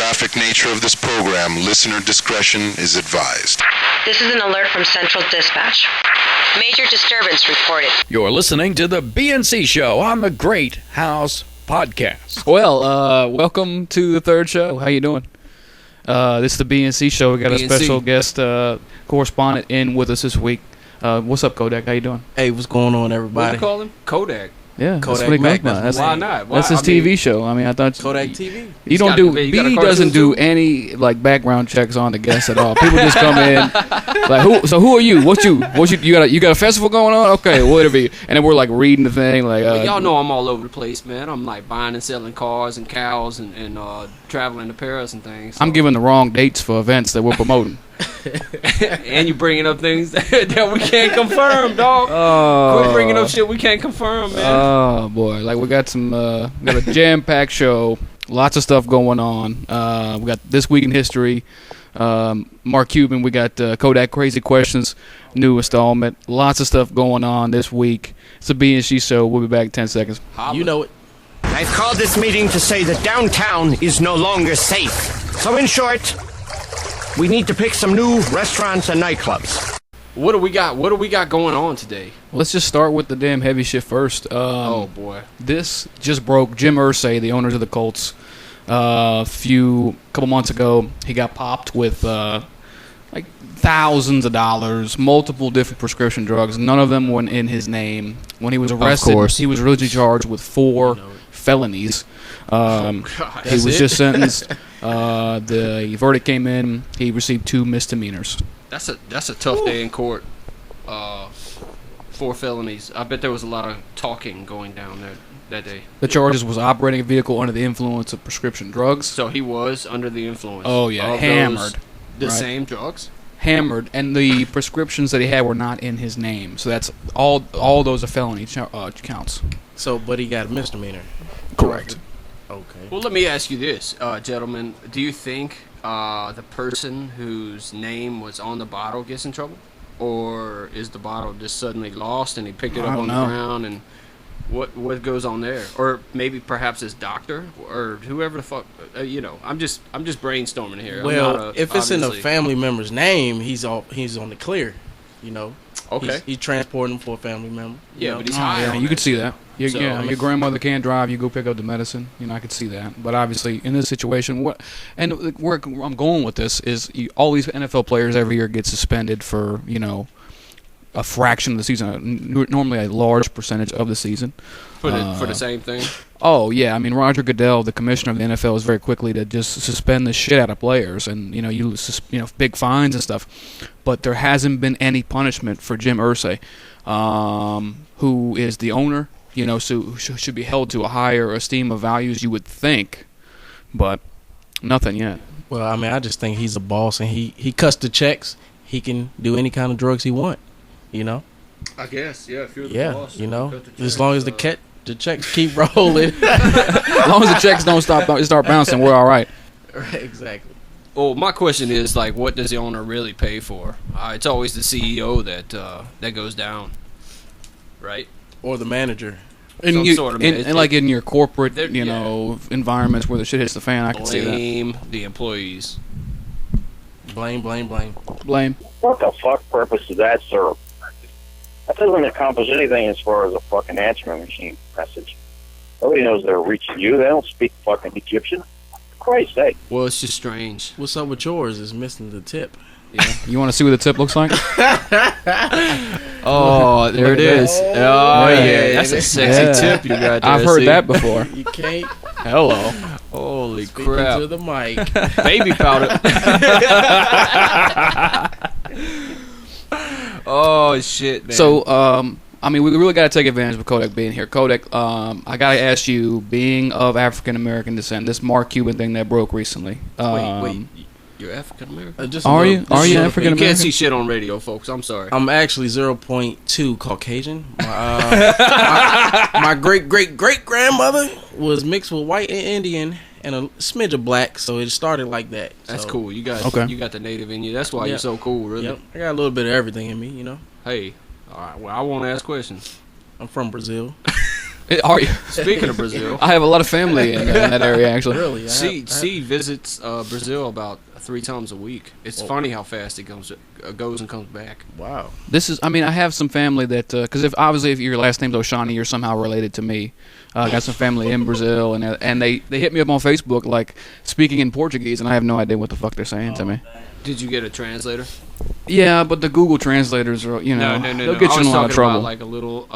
graphic nature of this program, listener discretion is advised. This is an alert from Central Dispatch. Major disturbance reported. You're listening to the BNC Show on the Great House Podcast. Well, welcome to the third show. How you doing? This is the BNC Show. We got a special guest correspondent in with us this week. What's up, Kodac? How you doing? Hey, what's going on, everybody? What do you call him? Kodac. Yeah, Kodac that's what he goes by. Why not? That's his TV show. I mean, I thought Kodac TV. he don't do. BD doesn't do any like background checks on the guests at all. People just come in like, who? So who are you? What you? You got a festival going on? Okay, whatever. And then we're like reading the thing like. Y'all know I'm all over the place, man. I'm like buying and selling cars and cows and traveling to Paris and things. So. I'm giving the wrong dates for events that we're promoting. And you bringing up things that we can't confirm, dog. Quit bringing up shit we can't confirm, man. Oh boy, like we got a jam-packed show, lots of stuff going on. We got This Week in History, Mark Cuban. We got Kodac Crazy Questions, new installment. Lots of stuff going on this week. It's a B&C show. We'll be back in 10 seconds. You know it. I've called this meeting to say that downtown is no longer safe. So in short, we need to pick some new restaurants and nightclubs. What do we got? What do we got going on today? Let's just start with the damn heavy shit first. Oh boy, this just broke. Jim Irsay, the owners of the Colts, couple months ago, he got popped with like thousands of dollars, multiple different prescription drugs. None of them went in his name. When he was arrested, he was originally charged with 4 felonies. He was just sentenced. The verdict came in. He received 2 misdemeanors. That's a tough day in court. 4 felonies. I bet there was a lot of talking going down there that day. The charges was operating a vehicle under the influence of prescription drugs. So he was under the influence. Oh yeah, hammered. The same drugs. Hammered, and the prescriptions that he had were not in his name. So that's all those are felony counts. So, but he got a misdemeanor. Correct. Okay. Well, let me ask you this, gentlemen. Do you think the person whose name was on the bottle gets in trouble? Or is the bottle just suddenly lost and he picked it up on the ground? And what goes on there? Or maybe perhaps his doctor or whoever the fuck, I'm just brainstorming here. Well, if it's in a family member's name, he's on the clear, Okay. He's transporting him for a family member. Yeah, but he's high. Yeah, you could see that. Your grandmother can't drive. You go pick up the medicine. I could see that. But obviously, in this situation, where I'm going with this is all these NFL players every year get suspended for a fraction of the season. Normally, a large percentage of the season. For the same thing. Oh yeah, I mean Roger Goodell, the commissioner of the NFL, is very quickly to just suspend the shit out of players, and big fines and stuff. But there hasn't been any punishment for Jim Irsay, who is the owner. So should be held to a higher esteem of values, you would think, but nothing yet. Well, I mean, I just think he's a boss, and he cuts the checks. He can do any kind of drugs he want, I guess, yeah. If you're the boss, as long as the checks keep rolling, as long as the checks don't start bouncing, we're all right. Right, exactly. Well, my question is what does the owner really pay for? It's always the CEO that goes down, right? Or the manager. In your corporate, environments where the shit hits the fan, I can see that. Blame the employees. Blame. What the fuck purpose does that serve? That doesn't accomplish anything as far as a fucking answering machine message. Nobody knows they're reaching you. They don't speak fucking Egyptian. For Christ's sake. Well, it's just strange. What's up with yours? It's missing the tip. Yeah. You want to see what the tip looks like? Oh, there it is. Oh, yeah. That's a sexy tip you got there. I've heard that before. You can't. Hello. Holy Speaking crap. to the mic. Baby powder. Oh, shit, man. So, we really got to take advantage of Kodac being here. Kodac, I got to ask you, being of African-American descent, this Mark Cuban thing that broke recently. Wait. You're African American? Are you African American? You can't see shit on radio, folks. I'm sorry. I'm actually 0.2 Caucasian. My great grandmother was mixed with white and Indian and a smidge of black, so it started like that. That's cool. You got the native in you. That's why you're so cool, really. Yep. I got a little bit of everything in me, Hey, all right. Well, I won't ask questions. I'm from Brazil. Are you? Speaking of Brazil, I have a lot of family in that area, actually. Really? C visits Brazil about 3 times a week. It's funny how fast it goes and comes back. Wow. I have some family that, because if your last name's Oshani, you're somehow related to me. I got some family in Brazil, and they hit me up on Facebook, like, speaking in Portuguese, and I have no idea what the fuck they're saying to me. Did you get a translator? Yeah, but the Google translators are, No. they'll get you in a lot of trouble. Like a little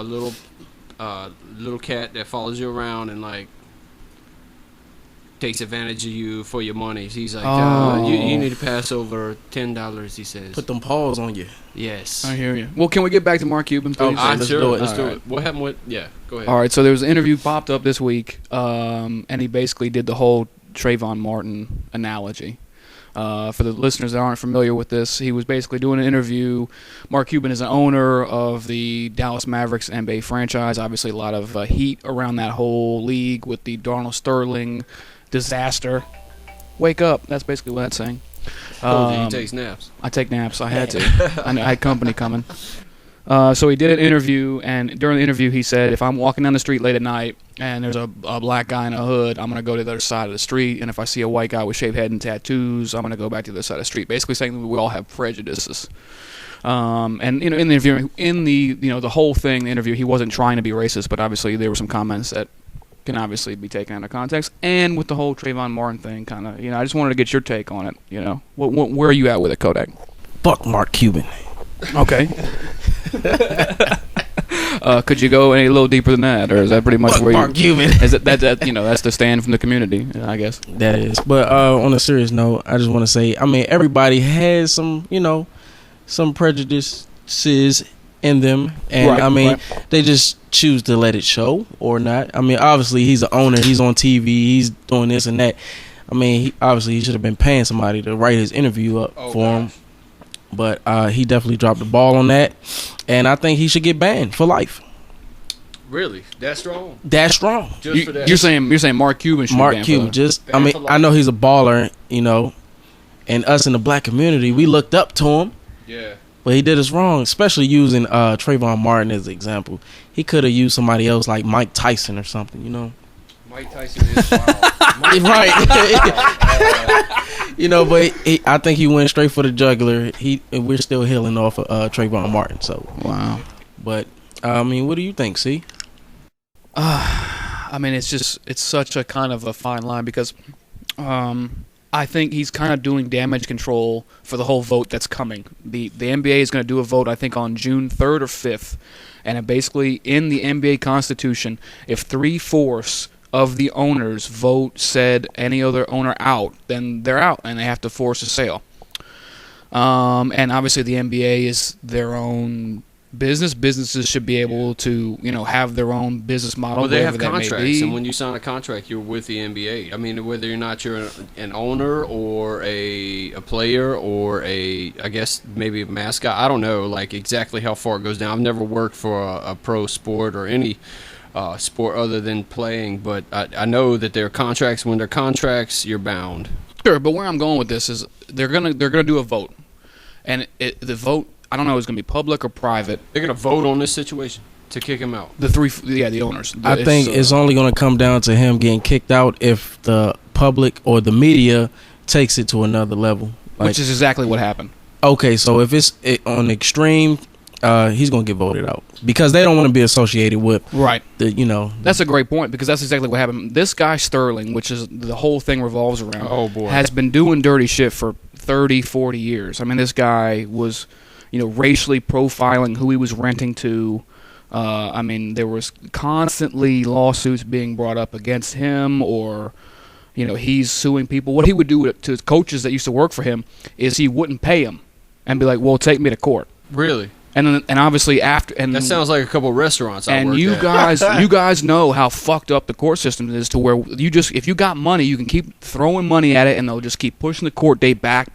cat that follows you around and like takes advantage of you for your money. He's like, you need to pass over $10. He says. Put them paws on you. Yes. I hear you. Well, can we get back to Mark Cuban, please? Let's do it. Let's do it. What happened with? Yeah, go ahead. All right, so there was an interview popped up this week, and he basically did the whole Trayvon Martin analogy. For the listeners that aren't familiar with this, he was basically doing an interview. Mark Cuban is an owner of the Dallas Mavericks NBA franchise. Obviously, a lot of heat around that whole league with the Donald Sterling disaster. Wake up. That's basically what that's saying. He takes naps. I take naps. I had to. I had company coming. So he did an interview, and during the interview he said, if I'm walking down the street late at night and there's a black guy in a hood, I'm going to go to the other side of the street, and if I see a white guy with shaved head and tattoos, I'm going to go back to the other side of the street, basically saying that we all have prejudices. And in the interview, the whole thing, the interview, he wasn't trying to be racist, but obviously there were some comments that can obviously be taken out of context, and with the whole Trayvon Martin thing, kind of, I just wanted to get your take on it. Where are you at with it, Kodac? Fuck Mark Cuban. Okay. Could you go any little deeper than that, or is that pretty much where Mark Cuban? Is it that that's the stand from the community? I guess that is. But on a serious note, I just want to say, everybody has some, some prejudices in them, and they just choose to let it show or not. Obviously he's an owner, he's on TV, he's doing this and that. Obviously he should have been paying somebody to write his interview up for him. But he definitely dropped the ball on that, and I think he should get banned for life. Really? That's strong? That's strong. Just for that. You're saying Mark Cuban should be banned for Cuban, I know he's a baller, and us in the black community, we looked up to him. Yeah. But he did us wrong, especially using Trayvon Martin as an example. He could have used somebody else like Mike Tyson or something, Mike Tyson is wild. Right. But I think he went straight for the jugular. We're still healing off of Trayvon Martin. So wow. But what do you think? See? It's such a kind of a fine line because I think he's kind of doing damage control for the whole vote that's coming. The NBA is going to do a vote, I think, on June 3rd or 5th, and it basically in the NBA Constitution, if 3/4 of the owners vote said any other owner out, then they're out and they have to force a sale. And obviously the NBA is their own business. Businesses should be able to, have their own business model. Well, they have contracts, and when you sign a contract, you're with the NBA. Whether or not you're an owner or a player or I guess maybe a mascot, I don't know, like exactly how far it goes down. I've never worked for a pro sport or any sport other than playing, but I know that there are contracts. When there are contracts, you're bound. Sure, but where I'm going with this is they're gonna do a vote, and the vote, I don't know, is gonna be public or private. They're gonna vote on this situation to kick him out. The owners. I think it's only gonna come down to him getting kicked out if the public or the media takes it to another level, which is exactly what happened. Okay, so if it's on the extreme, he's gonna get voted out because they don't want to be associated with That's a great point because that's exactly what happened. This guy Sterling, which is the whole thing revolves around, has been doing dirty shit for 30, 40 years. This guy was, racially profiling who he was renting to. There was constantly lawsuits being brought up against him, or he's suing people. What he would do to coaches that used to work for him is he wouldn't pay them and be like, "Well, take me to court." Really? And obviously after that sounds like a couple of restaurants. You guys know how fucked up the court system is, to where if you got money, you can keep throwing money at it, and they'll just keep pushing the court date back.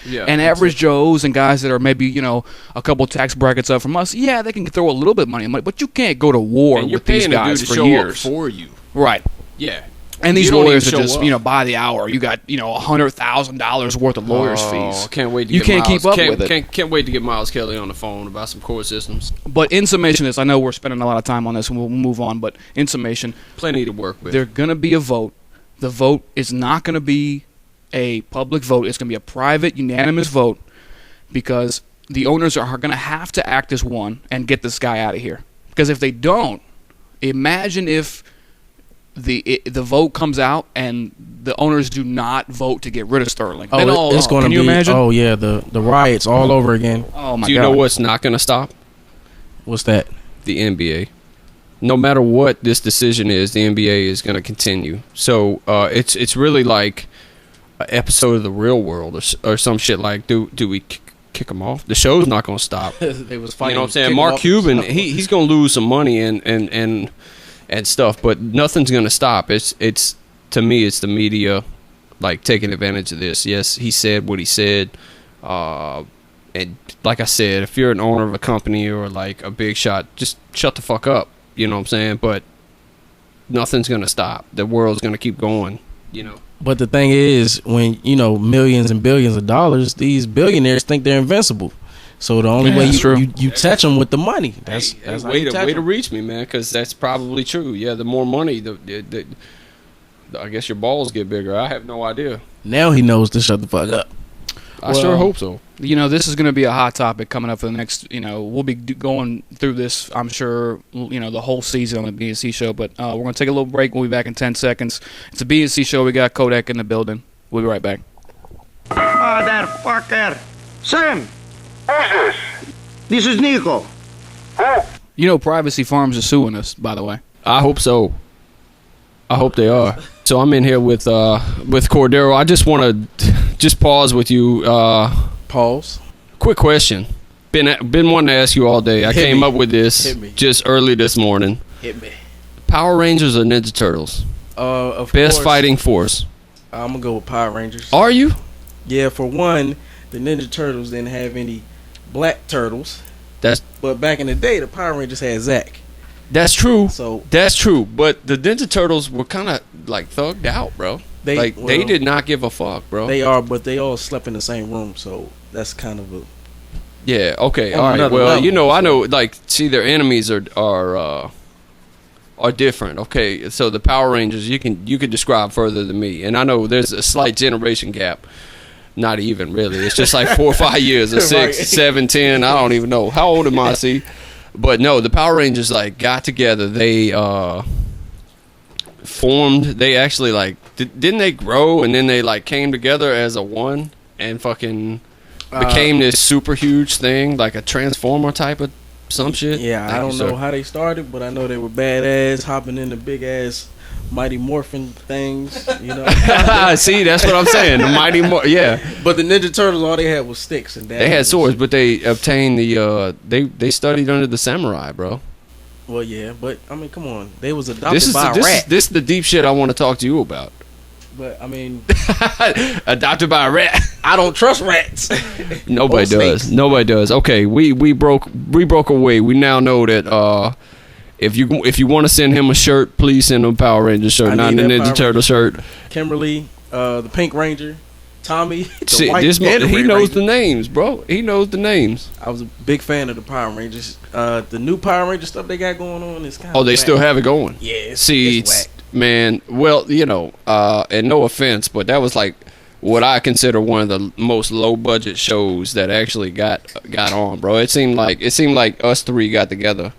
Yeah, and average Joes and guys that are maybe a couple tax brackets up from us, they can throw a little bit of money, but you can't go to war with these guys for years. For you, right? Yeah. And these You don't lawyers are even show just, up. by the hour. You got, $100,000 worth of lawyers' fees. Can't wait to You get can't Miles, keep up can't, with it. Can't wait to get Miles Kelly on the phone about some court systems. But in summation, I know we're spending a lot of time on this, and we'll move on. But in summation, Plenty to work with. there's going to be a vote. The vote is not going to be a public vote. It's going to be a private, unanimous vote because the owners are going to have to act as one and get this guy out of here. Because if they don't, imagine if the vote comes out and the owners do not vote to get rid of Sterling. Then It's going to can be. you imagine? Oh yeah, the riots all over again. Oh my Do you God. know what's not going to stop? What's that? The NBA. No matter what this decision is, the NBA is going to continue. So it's really like an episode of The Real World or some shit like, do we kick them off? The show's not going to stop. They was You fighting. know what I'm saying? Mark Cuban, he's going to lose some money and stuff, but nothing's going to stop. It's to me, it's the media like taking advantage of this. Yes, he said what he said. And like I said, if you're an owner of a company or like a big shot, just shut the fuck up. You know what I'm saying? But nothing's going to stop. The world's going to keep going, But the thing is, when millions and billions of dollars, these billionaires think they're invincible. So the only way you touch them with the money. That's how way you touch to 'em. reach me, man, because that's probably true. Yeah, the more money, the I guess your balls get bigger. I have no idea. Now he knows to shut the fuck up. I sure hope so. This is going to be a hot topic coming up for the next, we'll be going through this, I'm sure, the whole season on the BNC show. But we're going to take a little break. We'll be back in 10 seconds. It's a BNC show. We got Kodac in the building. We'll be right back. Motherfucker! Sam! Who's this? This is Nico. Privacy Farms is suing us, by the way. I hope so. I hope they are. So I'm in here with Cordero. I just want to just pause with you. Pause. Quick question. Been wanting to ask you all day. I came up with this just early this morning. Hit me. Power Rangers or Ninja Turtles? Of Best course, fighting force. I'm gonna go with Power Rangers. Are you? Yeah, for one, the Ninja Turtles didn't have any black turtles. But back in the day, the Power Rangers had Zack. That's true. So that's true. But the Ninja Turtles were kind of like thugged out, bro. They did not give a fuck, bro. They are, but they all slept in the same room, so that's kind of a. Yeah. Okay. On All right. another Well, level. I know. Like, see, their enemies are different. Okay. So the Power Rangers, you could describe further than me, and I know there's a slight generation gap. Not even really. It's just like 4 or 5 years, or 6, Right. 7, 10. I don't even know. How old am I? See, but no, the Power Rangers like got together. They formed. They actually like didn't they grow and then they like came together as a one and fucking became this super huge thing, like a transformer type of some shit. Yeah, I don't know how they started, but I know they were badass, hopping into big ass Mighty Morphin things, See, that's what I'm saying. The Mighty yeah. But the Ninja Turtles, all they had was sticks and They had swords, but they obtained the they studied under the samurai, bro. Well, yeah, but I mean, come on, they was adopted This by a rat. is the deep shit I want to talk to you about. But I mean, adopted by a rat. I don't trust rats. Nobody Or does. snakes. Nobody does. Okay, we broke away. We now know that if you want to send him a shirt, please send him a Power Ranger shirt, I not a need that Ninja Power Turtle shirt. Kimberly, the Pink Ranger, Tommy, the See, white and the he Red knows Ranger. the names, bro. He knows the names. I was a big fan of the Power Rangers. The new Power Ranger stuff they got going on is kind of. Oh, they still have it going. Yeah, See, it's whack. man. Well, and no offense, but that was like what I consider one of the most low budget shows that actually got on, bro. It seemed like us three got together.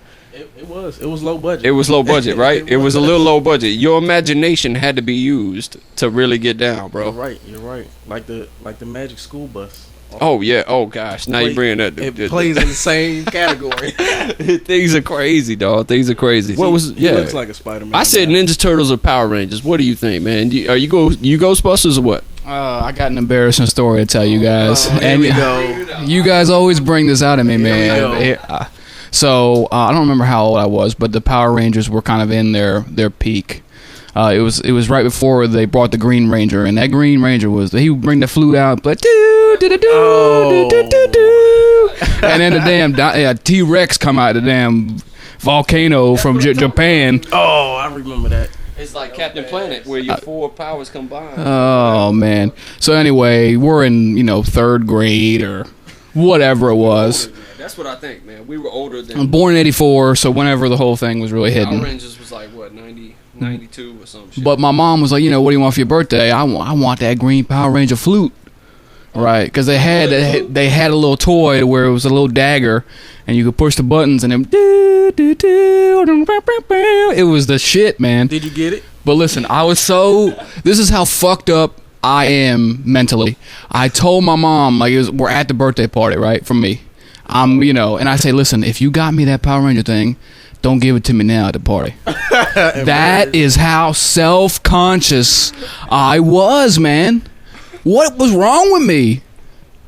It was low budget. It was low budget, right? It was a little low budget. Your imagination had to be used to really get down, bro. You're right. Like the Magic School Bus. Oh yeah. Oh gosh. Now you bringing that. It plays in the same category. Things are crazy, dog. Things are crazy. What was? He Yeah. looks like a Spider-Man. I said Ninja Turtles or Power Rangers. What do you think, man? Are you Ghostbusters or what? I got an embarrassing story to tell you guys. Here we go. You guys always bring this out of me, we man. go. So I don't remember how old I was, but the Power Rangers were kind of in their peak. It was right before they brought the Green Ranger, and that Green Ranger he would bring the flute out, but do do do do do do do, and then the damn T-Rex come out of the damn volcano from Japan. Oh, I remember that. It's like Captain Planet, where your four powers combine. Oh man. So anyway, we're in third grade or whatever it was. That's what I think, man. We were older than. I'm born in '84, so whenever the whole thing was really hitting. Power Rangers was like what 90, 92 or some shit. But my mom was like, what do you want for your birthday? I want that green Power Ranger flute. Right, because they had a little toy where it was a little dagger, and you could push the buttons, and it was the shit, man. Did you get it? But listen, this is how fucked up I am mentally. I told my mom, we're at the birthday party, right, from me. And I say, listen, if you got me that Power Ranger thing, don't give it to me now at the party. That is how self-conscious I was, man. What was wrong with me?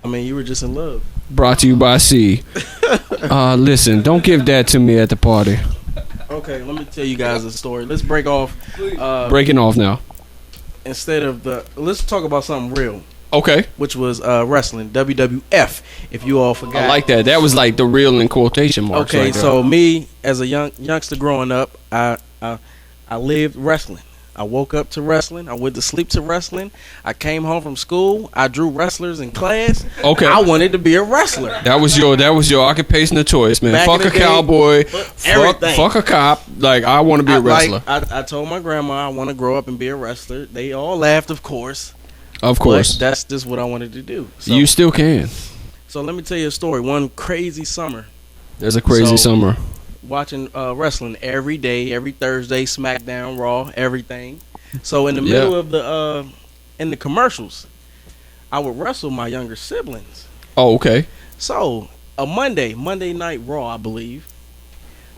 I mean, you were just in love. Brought to you by C. Listen, don't give that to me at the party. Okay, let me tell you guys a story. Let's break off. Breaking off now. Let's talk about something real. Okay. Which was wrestling, WWF. If you all forgot. I like that. That was like the real in quotation marks. Okay, right there. so me as a youngster growing up, I lived wrestling. I woke up to wrestling. I went to sleep to wrestling. I came home from school. I drew wrestlers in class. Okay. I wanted to be a wrestler. That was your occupation of choice, man. Fuck a cowboy. Fuck a cop. Like, I want to be a wrestler. I told my grandma I want to grow up and be a wrestler. They all laughed, of course. Of course. But that's just what I wanted to do. So, you still can. So let me tell you a story. One crazy summer. There's a crazy summer. Watching wrestling every day, every Thursday, SmackDown, Raw, everything. So in the middle of in the commercials, I would wrestle my younger siblings. Oh, okay. So a Monday Night Raw, I believe.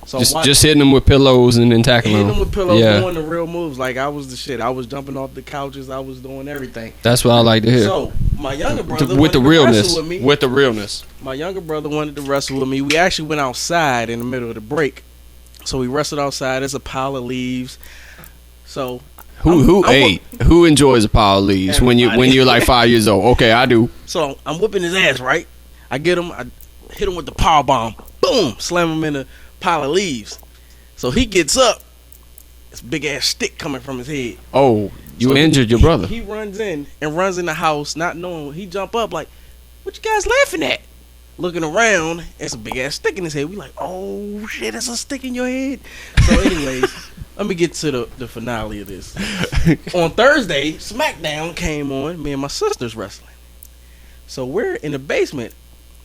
So just hitting them with pillows and then tackling them. Hitting them with pillows, doing the real moves. Like, I was the shit. I was jumping off the couches. I was doing everything. That's what I like to hear. So my younger brother with the realness. To wrestle with me. With the realness. My younger brother wanted to wrestle with me. We actually went outside in the middle of the break. So we wrestled outside. There's a pile of leaves. So who enjoys a pile of leaves when you're like 5 years old? Okay, I do. So I'm whipping his ass, right? I get him. I hit him with the power bomb. Boom! Slam him in a pile of leaves. So he gets up. It's a big ass stick coming from his head. Oh, you injured your brother. He runs in the house, not knowing. He jump up like, "What you guys laughing at?" Looking around, it's a big ass stick in his head. We like, "Oh shit, it's a stick in your head." So anyways, let me get to the finale of this. On Thursday, SmackDown came on. Me and my sister's wrestling. So we're in the basement.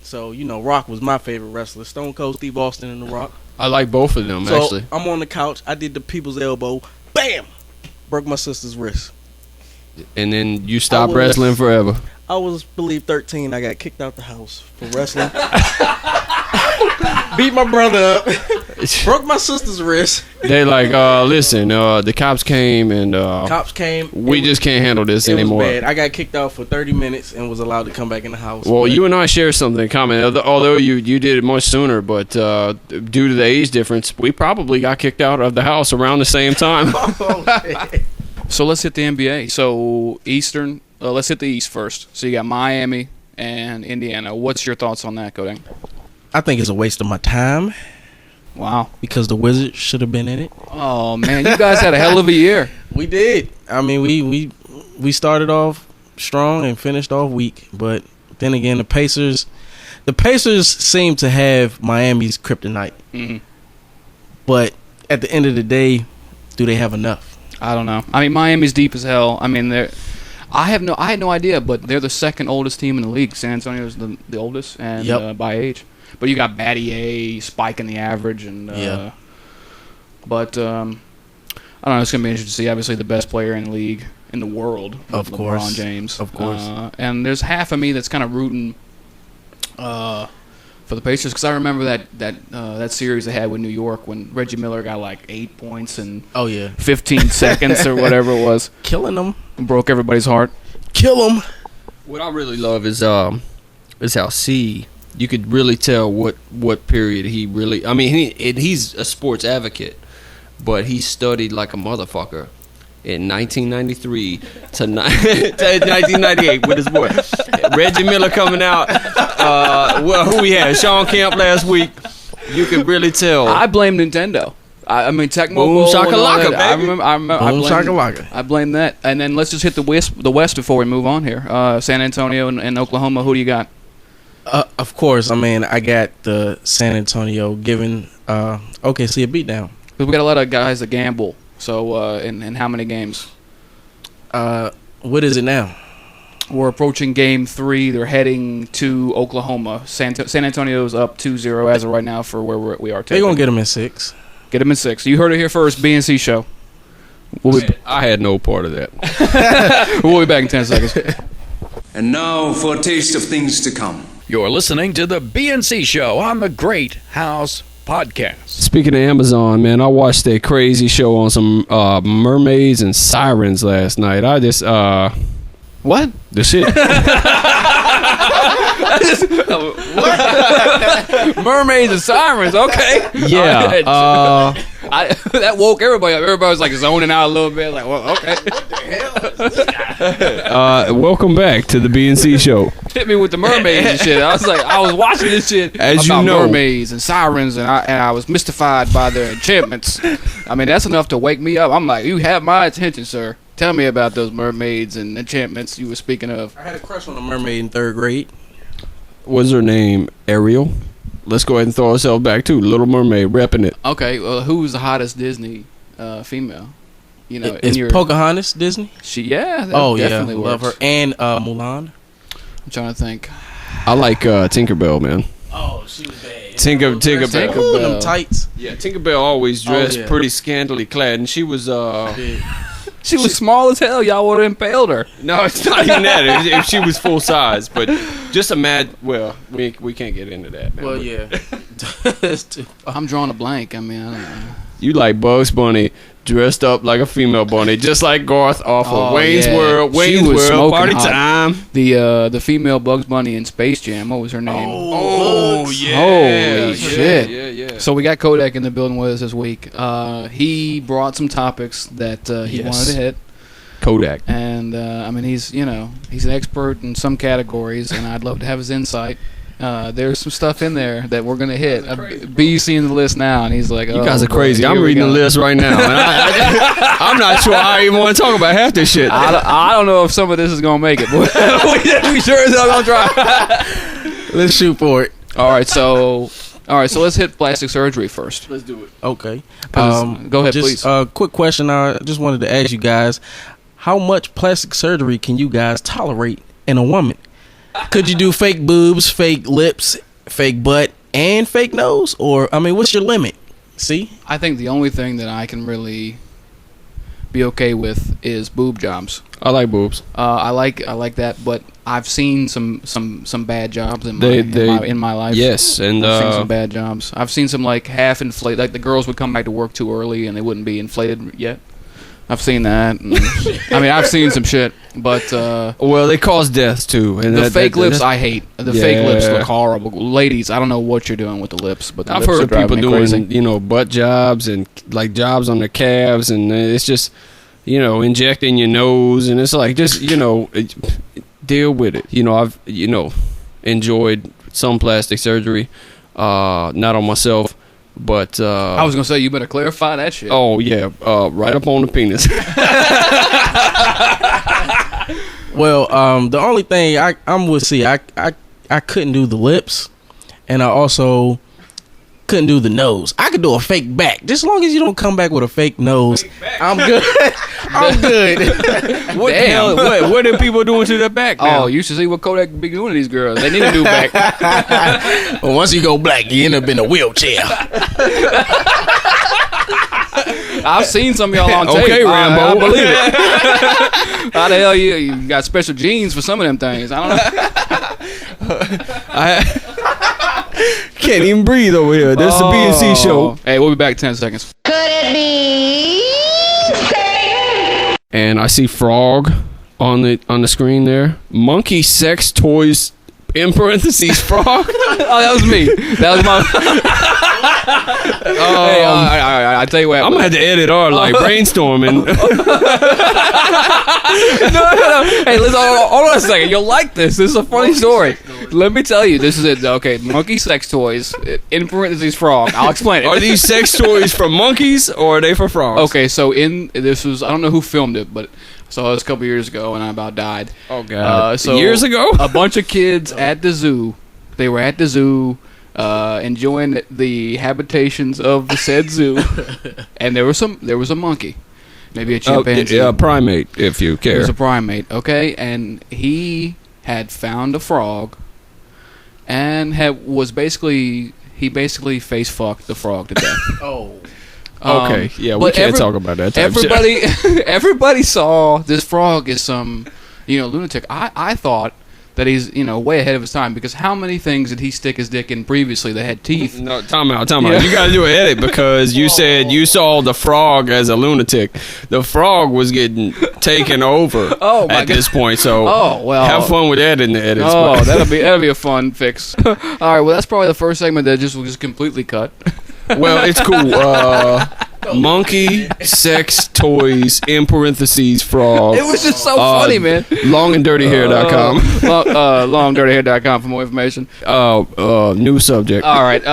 So, Rock was my favorite wrestler. Stone Cold Steve Austin and The Rock. I like both of them, actually. I'm on the couch. I did the people's elbow. Bam! Broke my sister's wrist. And then you stopped wrestling forever. I was, believe, 13. I got kicked out the house for wrestling. Beat my brother up. Broke my sister's wrist. They like, listen, the cops came and we just can't handle this anymore. Was bad. I got kicked out for 30 minutes and was allowed to come back in the house. Well, you and I share something in common. Although you did it much sooner, but due to the age difference, we probably got kicked out of the house around the same time. So let's hit the NBA. So Eastern, let's hit the East first. So you got Miami and Indiana. What's your thoughts on that, Kodac? I think it's a waste of my time. Wow. Because the Wizards should have been in it. Oh, man. You guys had a hell of a year. We did. I mean, we started off strong and finished off weak. But then again, the Pacers seem to have Miami's kryptonite. Mm-hmm. But at the end of the day, do they have enough? I don't know. I mean, Miami's deep as hell. I mean, I had no idea, but they're the second oldest team in the league. San Antonio's the oldest, and by age. But you got Battier spiking the average, and but I don't know. It's gonna be interesting to see. Obviously, the best player in the league, in the world, of course, LeBron James, of course. And there's half of me that's kind of rooting for the Pacers, because I remember that series they had with New York when Reggie Miller got like 8 points in 15 seconds or whatever it was, killing them, broke everybody's heart. Kill them. What I really love is how you could really tell what period he really. I mean, he's a sports advocate, but he studied like a motherfucker in 1993 to 1998 with his boy Reggie Miller coming out. Who we had? Sean Kemp last week. You could really tell. I blame Nintendo. I mean, Tecmo Boom Bowl and all shakalaka, that. baby. Boom shakalaka. I blame that. And then let's just hit the West before we move on here. San Antonio and Oklahoma. Who do you got? Of course, I mean, I got the San Antonio giving OKC a beatdown. Because we got a lot of guys that gamble. So, in how many games? What is it now? We're approaching game 3. They're heading to Oklahoma. San Antonio's up 2-0 as of right now for where we are. They're going to get them in 6. Get them in 6. You heard it here first, BNC Show. I had no part of that. We'll be back in 10 seconds. And now for a taste of things to come. You're listening to the BNC Show on the Great House Podcast. Speaking of Amazon, man, I watched a crazy show on some Mermaids and Sirens last night. I just What? the shit. Mermaids and Sirens, okay. Yeah. That woke everybody up. Everybody was like zoning out a little bit. Like, well, okay. Welcome back to the BNC Show. Hit me with the mermaids and shit. I was watching this shit As about you know. mermaids and sirens, and I was mystified by their enchantments. I mean, that's enough to wake me up. I'm like, you have my attention, sir. Tell me about those mermaids and enchantments you were speaking of. I had a crush on a mermaid in 3rd grade. What's her name? Ariel. Let's go ahead and throw ourselves back to Little Mermaid, repping it. Okay, well, who's the hottest Disney female? You know, Is Pocahontas Disney? Yeah. That Definitely works. love her. And Mulan. I'm trying to think. I like Tinkerbell, man. Oh, she was bad. Tinkerbell. Ooh, them tights. Yeah, Tinkerbell always dressed yeah. pretty scantily clad, and she was She was small as hell. Y'all would have impaled her. no, it's not even that. If she was full size, but just imagine. Well, we can't get into that, man. Well, but yeah. I'm drawing a blank. I mean, I don't know. You like Bugs Bunny dressed up like a female bunny, just like Garth off of Wayne's yeah. World. She Wayne's was World, smoking party hot. time. The female Bugs Bunny in Space Jam. What was her name? Oh yeah, Holy shit. Yeah. So we got Kodac in the building with us this week. He brought some topics that he wanted to hit. Kodac. And I mean, he's an expert in some categories, and I'd love to have his insight. There's some stuff in there that we're gonna hit. B's seeing the list now, and he's like, You guys are crazy. I'm reading the list right now. And I'm not sure I even want to talk about half this shit. I don't know if some of this is gonna make it, but we sure as hell gonna try. Let's shoot for it. All right, so let's hit plastic surgery first. Let's do it. Okay. Go ahead, please. Quick question. I just wanted to ask you guys, how much plastic surgery can you guys tolerate in a woman? Could you do fake boobs, fake lips, fake butt, and fake nose? Or, I mean, what's your limit? See? I think the only thing that I can really be okay with is boob jobs. I like boobs. I like that, but I've seen some bad jobs in my life. Yes, and I've seen some bad jobs. I've seen some like half inflated, like the girls would come back to work too early and they wouldn't be inflated yet. I've seen that. And, I mean, I've seen some shit, but well, they cause deaths too. And the fake lips I hate. The fake lips look horrible. Ladies, I don't know what you're doing with the lips, but the I've lips heard are of people driving me doing crazy. butt jobs and like jobs on their calves, and it's just injecting your nose, and it's like just deal with it. I've enjoyed some plastic surgery, not on myself. But I was gonna say you better clarify that shit. Oh yeah, right up on the penis. Well, the only thing I'm with I couldn't do the lips, and I also couldn't do the nose. I could do a fake back, just as long as you don't come back with a fake nose. I'm good. I'm good. What the hell? What are people doing to their back now? Oh, you should see what Kodac be doing to these girls. They need a new back. Well, once you go black, you end up in a wheelchair. I've seen some of y'all on tape. Okay, Rambo. I believe it. How the hell you got special genes for some of them things? I don't know. I can't even breathe over here. This is a BNC show. Hey, we'll be back in 10 seconds. Could it be Satan? And I see Frog on the screen there. Monkey sex toys In parentheses, frog. Oh, that was me. That was my. Hey, I tell you what. I'm gonna have to edit our brainstorming. No. Hey, listen, hold on a second. You'll like this. This is a funny story. Let me tell you. This is it. Okay, monkey sex toys. In parentheses, frog. I'll explain it. Are these sex toys for monkeys or are they for frogs? Okay, so this was, I don't know who filmed it, but I saw this a couple years ago and I about died. Oh god. So years ago? A bunch of kids at the zoo. They were at the zoo enjoying the habitations of the said zoo, and there was a monkey, maybe a chimpanzee. Yeah, a primate, if you care. It was a primate, okay, and he had found a frog, and basically face fucked the frog to death. Oh. Okay, yeah, we can't talk about that type of shit. Everybody saw this frog as some, lunatic. I thought that he's, way ahead of his time, because how many things did he stick his dick in previously that had teeth? No, time out. You gotta do an edit, because you said you saw the frog as a lunatic. The frog was getting taken over at this point, so have fun with that in the edits. Oh, that'll be a fun fix. All right, well, that's probably the first segment that was just completely cut. Well, it's cool. Monkey sex toys in parentheses frog. It was just so funny, man. Longanddirtyhair.com. Longanddirtyhair.com for more information. New subject. All right.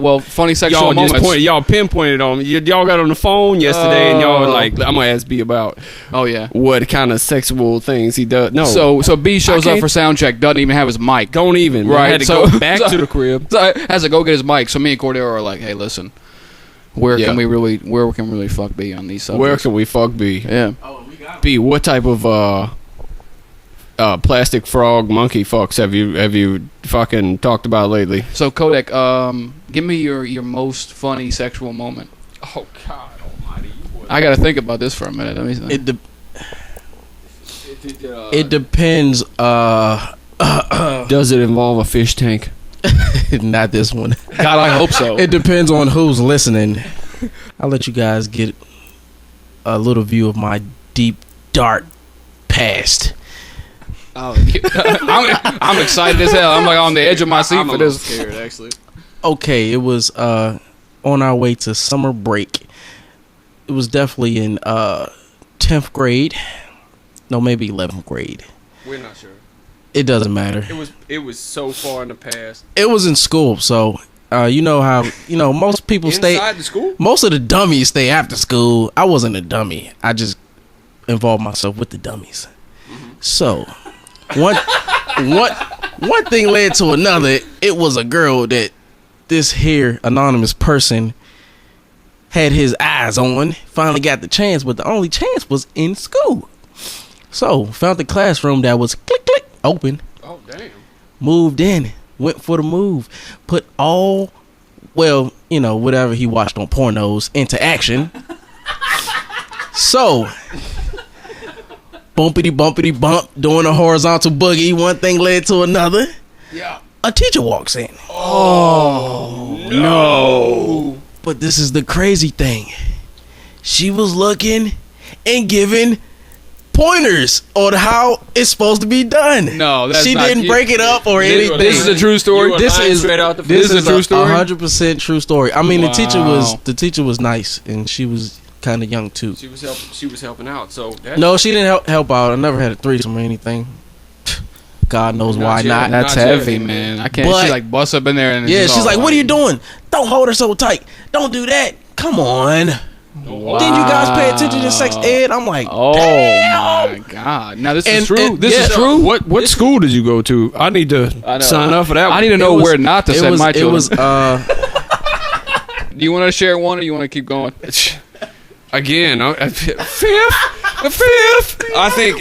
Well, funny sexual moments. Y'all pinpointed on me. Y'all got on the phone yesterday and y'all were like, I'm gonna ask B about. Oh yeah. What kind of sexual things he does? No. So B shows up for sound check. Doesn't even have his mic. Don't even. Right. I had to go back to the crib. So I has to go get his mic. So me and Cordero are like, hey, listen. Where can we really fuck B on these subjects? Where can we fuck B? Yeah. B, what type of plastic frog monkey fucks have you fucking talked about lately? So Kodac, give me your most funny sexual moment. Oh God Almighty! I gotta think about this for a minute. Let me see. It depends. Does it involve a fish tank? Not this one. God, I hope so. It depends on who's listening. I'll let you guys get a little view of my deep, dark past. I'm excited as hell. I'm like on the edge of my seat for this. I'm scared, actually. Okay, it was on our way to summer break. It was definitely in 10th grade. No, maybe 11th grade. We're not sure. It doesn't matter. It was so far in the past. It was in school, so you know how most people inside the school. Most of the dummies stay after school. I wasn't a dummy. I just involved myself with the dummies. Mm-hmm. So one thing led to another. It was a girl that this here anonymous person had his eyes on. Finally got the chance, but the only chance was in school. So found the classroom that was click click open. Oh damn. Moved in. Went for the move. Put whatever he watched on pornos into action. So bumpity bump, doing a horizontal boogie. One thing led to another. Yeah. A teacher walks in. Oh no. But this is the crazy thing. She was looking and giving pointers on how it's supposed to be done. No, that's she didn't break it up or anything. This is a true story. This is a true story. 100% true story. I mean, the teacher was nice, and she was kind of young too. She was helping out. So no, she didn't help out. I never had a threesome or anything. God knows why not. That's heavy, man. I can't. She like busts up in there and she's like, "What are you doing? Don't hold her so tight. Don't do that. Come on." Wow. Didn't you guys pay attention to sex ed? I'm like, oh damn. My God! Now this is true. This is true. What school did you go to? I need to sign up for that. I need to know where not to send my children. Do you want to share one, or you want to keep going? Again, fifth. I think.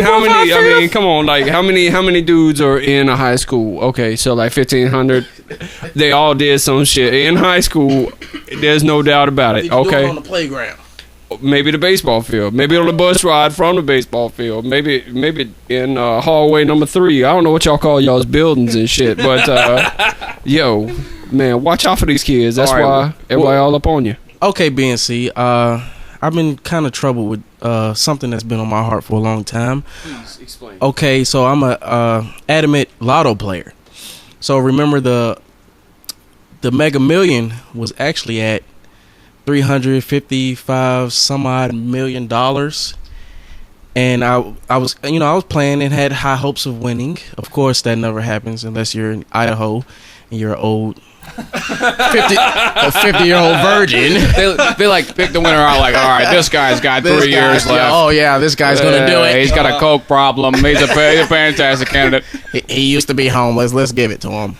How many? I mean, come on. Like, how many dudes are in a high school? Okay, so like 1,500. They all did some shit in high school. There's no doubt about it. Okay. On the playground. Maybe the baseball field. Maybe on the bus ride from the baseball field. Maybe in hallway number 3. I don't know what y'all call y'all's buildings and shit. But yo, man, watch out for these kids. That's why everybody all up on you. Okay, BNC. I I've been kind of troubled with something that's been on my heart for a long time. Please explain. Okay, so I'm a adamant lotto player. So remember the Mega Million was actually at $355 some odd million, and I was playing and had high hopes of winning. Of course, that never happens unless you're in Idaho and you're an old 50-year-old virgin. They like pick the winner out like, all right, this guy's got 3 years left. Oh yeah, this guy's gonna do it. He's got a coke problem. He's a fantastic candidate. He used to be homeless. Let's give it to him.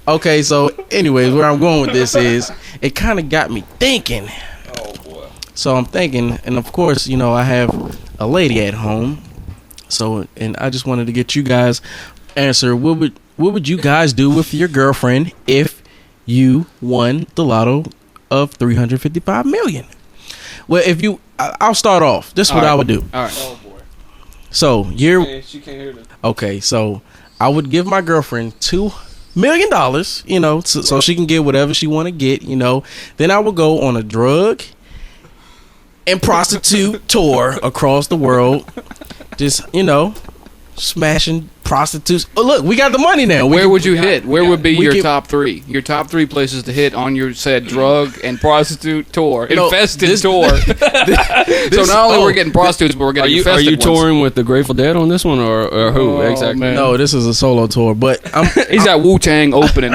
Okay, so anyways, where I'm going with this is it kind of got me thinking. Oh boy. So I'm thinking, and of course, I have a lady at home. So, and I just wanted to get you guys answer. What would you guys do with your girlfriend if you won the lotto of $355 million? Well, I'll start off. This is what I would do. All right. Oh boy. So She can't hear this. okay. So I would give my girlfriend $2 million, so she can get whatever she want to get, Then I would go on a drug and prostitute tour across the world, just smashing prostitutes. Oh, look, we got the money now. Where would you hit? Where would be your top three? Your top three places to hit on your said drug and prostitute tour, infested tour. So not only we're getting prostitutes, but we're getting infested Are you ones. touring with the Grateful Dead on this one, or who exactly? Man. No, this is a solo tour, but He's got Wu-Tang opening.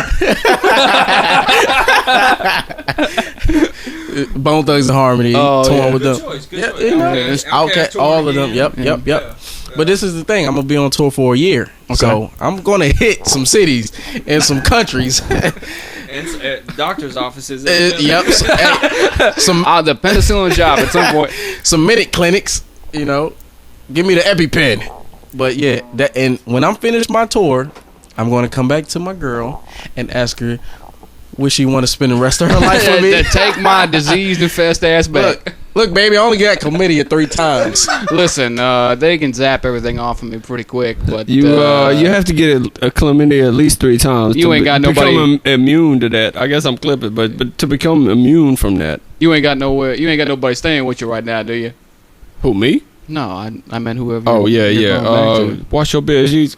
Bone Thugs and Harmony touring with them. Good choice. Okay, all of them. Yep. But this is the thing. I'm gonna be on tour for a year, so I'm gonna hit some cities and some countries. And doctor's offices. Yep. Some The penicillin job at some point. some medic clinics. Give me the EpiPen. But yeah, and when I'm finished my tour, I'm gonna come back to my girl and ask her, would she want to spend the rest of her life with me? To take my disease-infested ass back. Look, baby, I only got chlamydia 3 times. Listen, they can zap everything off of me pretty quick, but You have to get a chlamydia at least 3 times. You ain't got nobody become immune to that. I guess I'm clipping, but to become immune from that. you ain't got nobody staying with you right now, do you? Who, me? No, I meant whoever. Oh you're yeah. going back to. Wash your bed sheets.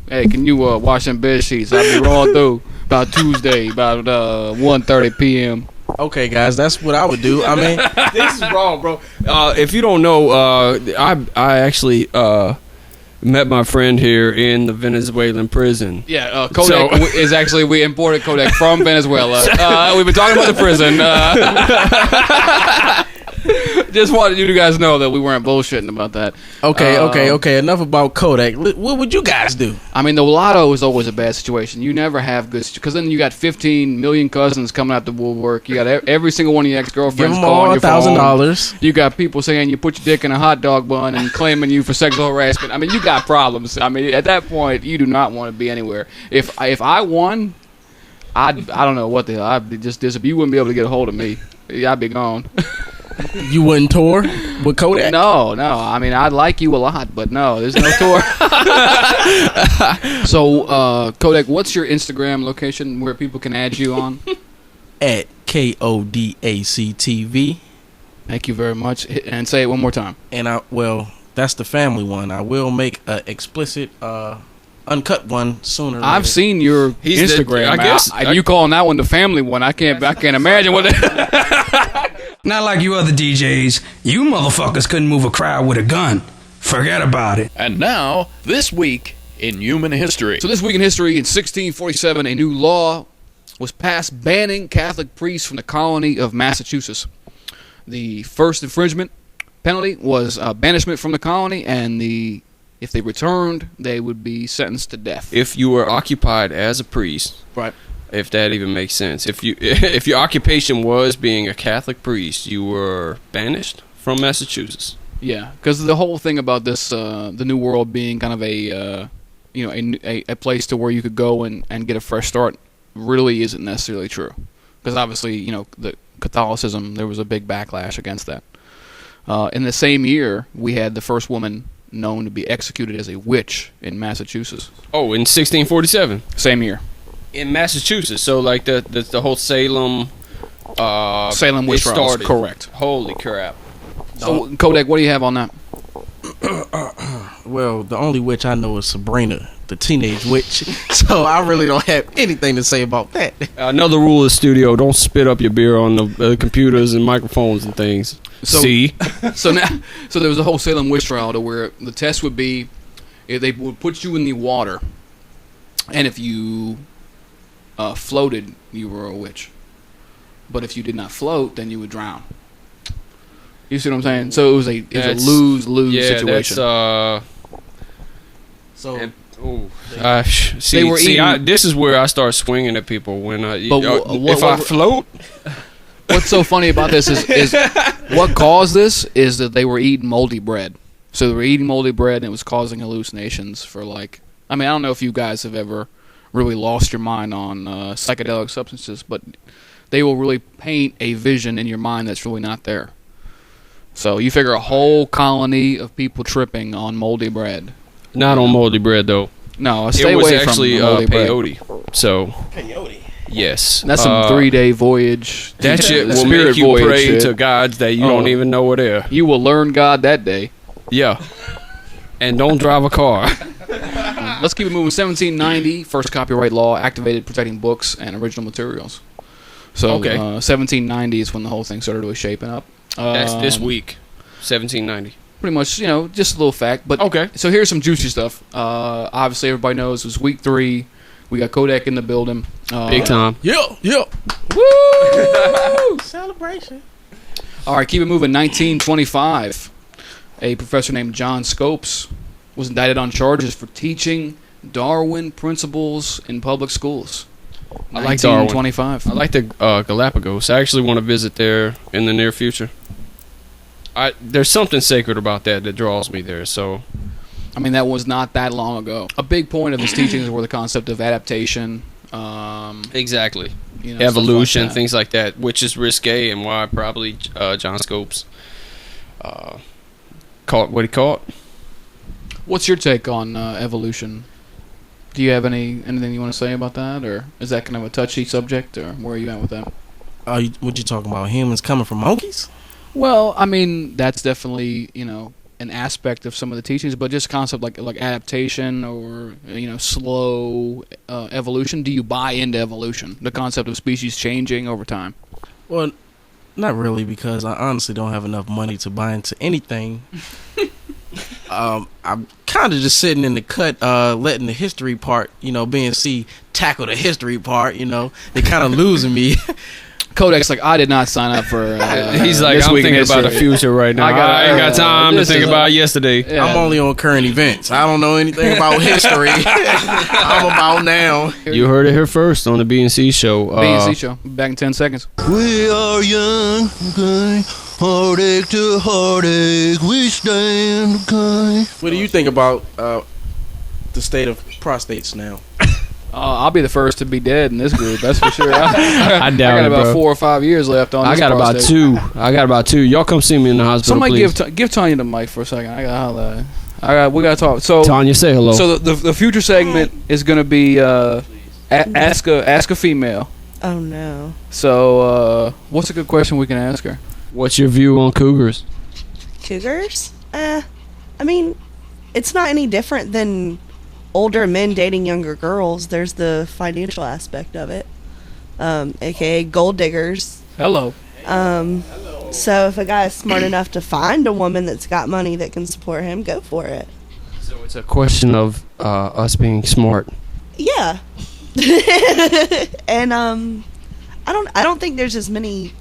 Hey, can you wash them bed sheets? I'll be rolling through about Tuesday, about 1:30 p.m. Okay, guys, that's what I would do. I mean, This is wrong, bro. If you don't know, I actually met my friend here in the Venezuelan prison. Yeah, Kodac is actually, we imported Kodac from Venezuela. We've been talking about the prison. Just wanted you guys to know that we weren't bullshitting about that. Okay. Enough about Kodac. What would you guys do? I mean, the lotto is always a bad situation. You never have good, because then you got 15 million cousins coming out the woodwork. You got every single one of your ex-girlfriends Give them all calling your phone. $1,000. You got people saying you put your dick in a hot dog bun and claiming you for sexual harassment. I mean, you got problems. I mean, at that point, you do not want to be anywhere. If I won, I don't know what the hell. I'd be just disappear. You wouldn't be able to get a hold of me. I'd be gone. You wouldn't tour with Kodac? No. I mean, I like you a lot, but no, there's no tour. So, Kodac, what's your Instagram location where people can add you on? At KODACTV. Thank you very much. And say it one more time. And that's the family one. I will make an explicit, uncut one sooner. I've seen your Instagram. I guess you calling that one the family one? I can't imagine what. Not like you other DJs. You motherfuckers couldn't move a crowd with a gun. Forget about it. And now, this week in human history. So this week in history, in 1647, a new law was passed banning Catholic priests from the colony of Massachusetts. The first infringement penalty was banishment from the colony, and if they returned, they would be sentenced to death. If you were occupied as a priest, Right. if that even makes sense. If your occupation was being a Catholic priest, you were banished from Massachusetts. Yeah, because the whole thing about this, the New World being kind of a place to where you could go and get a fresh start, really isn't necessarily true. Because obviously, the Catholicism, there was a big backlash against that. In the same year, we had the first woman known to be executed as a witch in Massachusetts. Oh, in 1647. Same year. In Massachusetts, so like the whole Salem Salem witch trials. started. Correct. Holy crap. So, Kodac, what do you have on that? Well, the only witch I know is Sabrina, the teenage witch. So I really don't have anything to say about that. Another rule of the studio: don't spit up your beer on the computers and microphones and things. So there was a whole Salem witch trial to where the test would be, if they would put you in the water, and if you floated, you were a witch. But if you did not float, then you would drown. You see what I'm saying? So it was a lose-lose situation. This is where I start swinging at people when if I float. What's so funny about this is what caused this is that they were eating moldy bread. So they were eating moldy bread, and it was causing hallucinations for I don't know if you guys have ever really lost your mind on psychedelic substances, but they will really paint a vision in your mind that's really not there. So you figure a whole colony of people tripping on moldy bread. Not on moldy bread, though. No, stay away from moldy bread. peyote. So Peyote. Yes, that's some 3-day voyage. That shit will make you pray to gods that you don't even know are there. You will learn God that day. Yeah, and don't drive a car. Let's keep it moving. 1790, first copyright law activated protecting books and original materials. So 1790 is when the whole thing started really shaping up. That's this week, 1790. Pretty much, just a little fact. But okay. So here's some juicy stuff. Obviously, everybody knows it was week 3. We got Kodac in the building. Big time. Yeah. Woo! Celebration. All right, keep it moving. 1925. A professor named John Scopes was indicted on charges for teaching Darwin principles in public schools. I like Darwin. 1925. I like the Galapagos. I actually want to visit there in the near future. There's something sacred about that draws me there. So, I mean, that was not that long ago. A big point of his teachings were the concept of adaptation. Exactly. Evolution, like things like that, which is risque, and why probably John Scopes caught what he caught. What's your take on evolution? Do you have anything you want to say about that, or is that kind of a touchy subject, or where are you at with that? What you talking about? Humans coming from monkeys? Well, I mean, that's definitely an aspect of some of the teachings, but just concept like adaptation or slow evolution. Do you buy into evolution, the concept of species changing over time? Well, not really, because I honestly don't have enough money to buy into anything. I'm kind of just sitting in the cut, letting the history part, BNC tackle the history part. They're kind of losing me. Kodac's like, I did not sign up for. He's like, I'm thinking about the future right now. I ain't got time to think about yesterday. Yeah. I'm only on current events. I don't know anything about history. I'm about now. You heard it here first on the BNC show. BNC show. Back in 10 seconds. We are young, okay? Heartache to heartache, we stand, okay? What do you think about the state of prostates now? I'll be the first to be dead in this group. That's for sure. I doubt got it, about bro. 4 or 5 years left on. I got about 2. Y'all come see me in the hospital. Somebody please. give Tanya the mic for a second. We gotta talk. So Tanya, say hello. So the future segment is gonna be ask a female. Oh no. So what's a good question we can ask her? What's your view on Cougars? Cougars? I mean, it's not any different than older men dating younger girls. There's the financial aspect of it, aka gold diggers. Hello. So if a guy is smart enough to find a woman that's got money that can support him, go for it. So it's a question of us being smart. Yeah. And I don't think there's as many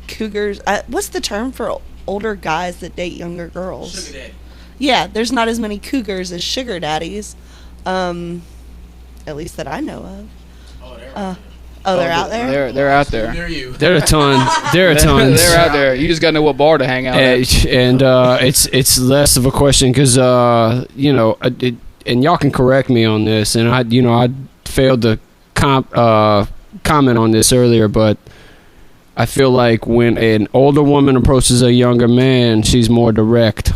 cougars. What's the term for older guys that date younger girls? Sugar daddy. Yeah, there's not as many cougars as sugar daddies, at least that I know of. They're out there? They're out there. They're a ton. They're out there. You just got to know what bar to hang out at. And it's less of a question because, and y'all can correct me on this, and I failed to comment on this earlier, but I feel like when an older woman approaches a younger man, she's more direct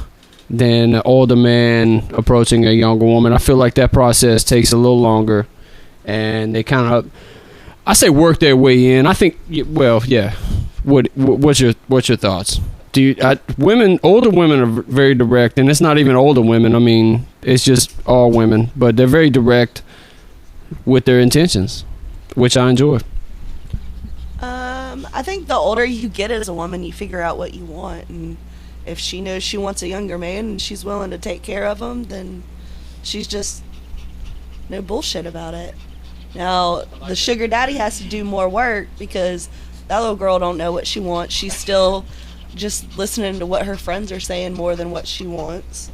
than an older man approaching a younger woman. I feel like that process takes a little longer, and they kind of, I say work their way in. I think. Well, yeah. What's your thoughts? Older women are very direct, and it's not even older women. I mean, it's just all women, but they're very direct with their intentions, which I enjoy. I think the older you get as a woman, you figure out what you want, and if she knows she wants a younger man and she's willing to take care of him, then she's just no bullshit about it. Now, the sugar daddy has to do more work because that little girl don't know what she wants. She's still just listening to what her friends are saying more than what she wants.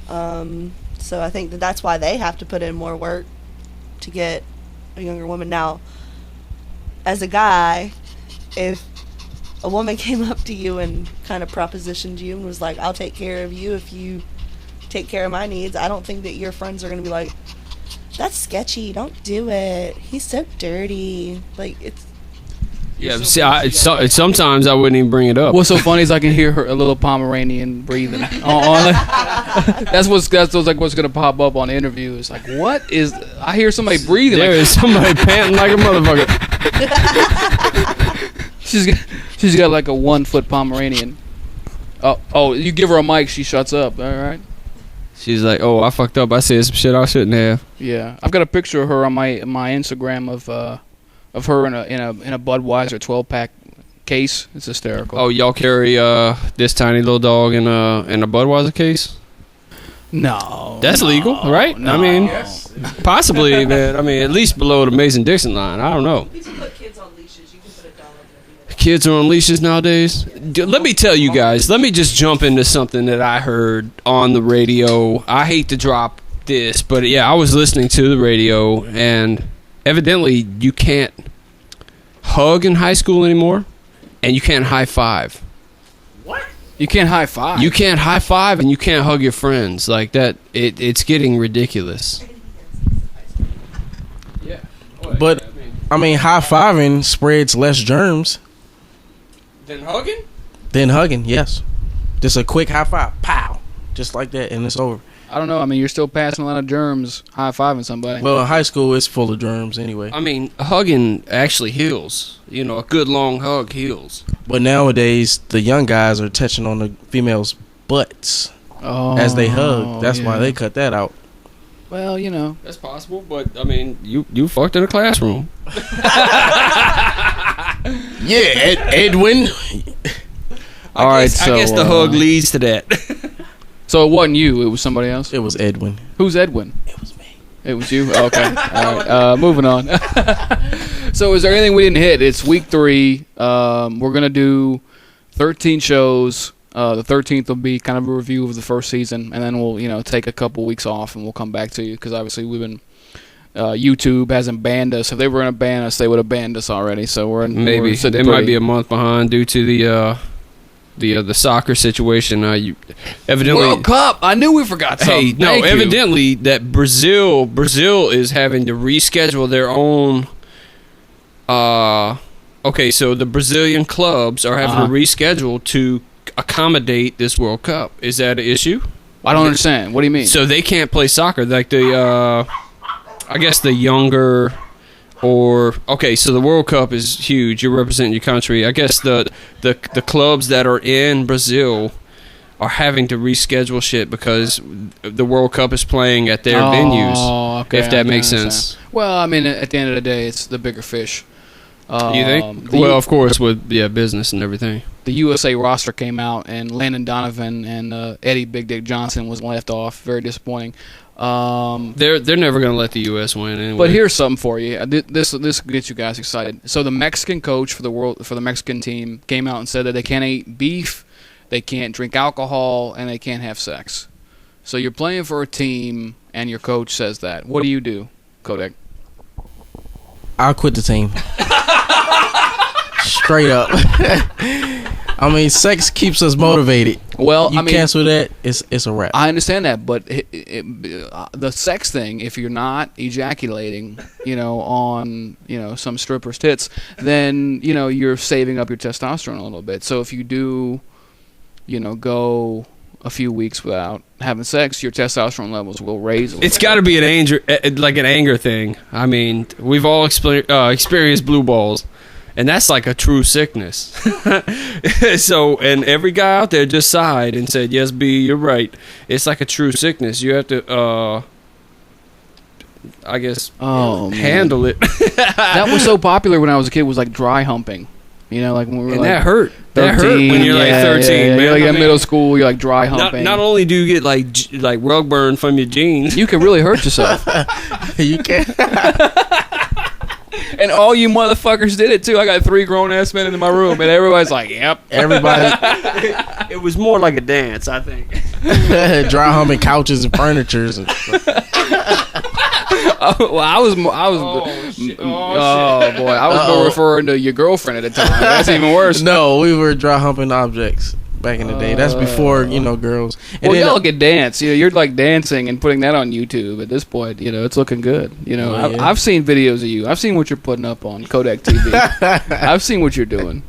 So I think that's why they have to put in more work to get a younger woman. Now, as a guy, if a woman came up to you and kind of propositioned you and was like, I'll take care of you if you take care of my needs, I don't think that your friends are going to be like, that's sketchy, don't do it, he's so dirty. Like, it's... Yeah, see, sometimes I wouldn't even bring it up. What's so funny is I can hear a little Pomeranian breathing. That's what's gonna pop up on the interview. It's like, what is? I hear somebody breathing. There is somebody panting like a motherfucker. She's got like a 1 foot Pomeranian. Oh, you give her a mic, she shuts up. All right. She's like, oh, I fucked up. I said some shit I shouldn't have. Yeah, I've got a picture of her on my Instagram of her in a Budweiser 12-pack case. It's hysterical. Oh, y'all carry this tiny little dog in a Budweiser case? No, that's legal, right? No. I mean, possibly, but I mean, at least below the Mason-Dixon line. I don't know. You can put kids on leashes. You can put a dog on. Kids are on leashes nowadays. Let me tell you guys. Let me just jump into something that I heard on the radio. I hate to drop this, but yeah, I was listening to the radio, and evidently you can't hug in high school anymore, and you can't high five. What? You can't high five? You can't high five, and you can't hug your friends like that. It's getting ridiculous. Yeah. But, I mean, high fiving spreads less germs. Than hugging? Than hugging, yes. Just a quick high five. Pow. Just like that, and it's over. I don't know. I mean, you're still passing a lot of germs high-fiving somebody. Well, high school is full of germs anyway. I mean, hugging actually heals. You know, a good long hug heals. But nowadays, the young guys are touching on the females' butts as they hug. That's why they cut that out. Well, you know. That's possible, but, I mean, you fucked in a classroom. Yeah, Edwin. All right, so I guess the hug leads to that. So it wasn't you, it was somebody else? It was Edwin. Who's Edwin? It was me. It was you? Okay. All right. Moving on. So is there anything we didn't hit? It's week 3. We're going to do 13 shows. The 13th will be kind of a review of the first season, and then we'll, take a couple weeks off, and we'll come back to you, because obviously we've been... YouTube hasn't banned us. If they were going to ban us, they would have banned us already. So we're they might be a month behind due to the soccer situation. Evidently World Cup. I knew we forgot something. Hey, evidently that Brazil is having to reschedule their own. Okay, so the Brazilian clubs are having to reschedule to accommodate this World Cup. Is that an issue? I don't understand. What do you mean? So they can't play soccer like I guess the younger, so the World Cup is huge. You're representing your country. I guess the clubs that are in Brazil are having to reschedule shit because the World Cup is playing at their venues. Okay, if that makes sense. Well, I mean, at the end of the day, it's the bigger fish. You think? Well, of course, with business and everything. The USA roster came out, and Landon Donovan and Eddie Big Dick Johnson was left off. Very disappointing. They're never going to let the U.S. win anyway. But here's something for you. This gets you guys excited. So the Mexican coach for the Mexican team came out and said that they can't eat beef, they can't drink alcohol, and they can't have sex. So you're playing for a team, and your coach says that. What do you do, Kodac? I'll quit the team. Straight up. I mean, sex keeps us motivated. Well, you cancel that, it's a wrap. I understand that, but the sex thing, if you're not ejaculating, on some stripper's tits, then you're saving up your testosterone a little bit. So if you do, go a few weeks without having sex, your testosterone levels will raise. It's got to be an anger thing. I mean, we've all experienced blue balls, and that's like a true sickness. So, and every guy out there just sighed and said, "Yes, B, you're right. It's like a true sickness. You have to, I guess, handle it." That was so popular when I was a kid. Was like dry humping. You know, like when we were and like that hurt. 13, That hurt when you're like 13, man. You're like in middle school, you're like dry humping. Not only do you get like rug burn from your jeans, you can really hurt yourself. You can. And all you motherfuckers did it too. I got 3 grown ass men in my room, and everybody's like, "Yep." Everybody. It was more like a dance, I think. Dry humping couches and furnitures. And Well, I was boy, I was more referring to your girlfriend at the time. That's even worse. No, we were dry humping objects back in the day. That's before, girls. And well, y'all can dance. You're like dancing and putting that on YouTube at this point. It's looking good. I've seen videos of you. I've seen what you're putting up on Kodac TV. I've seen what you're doing.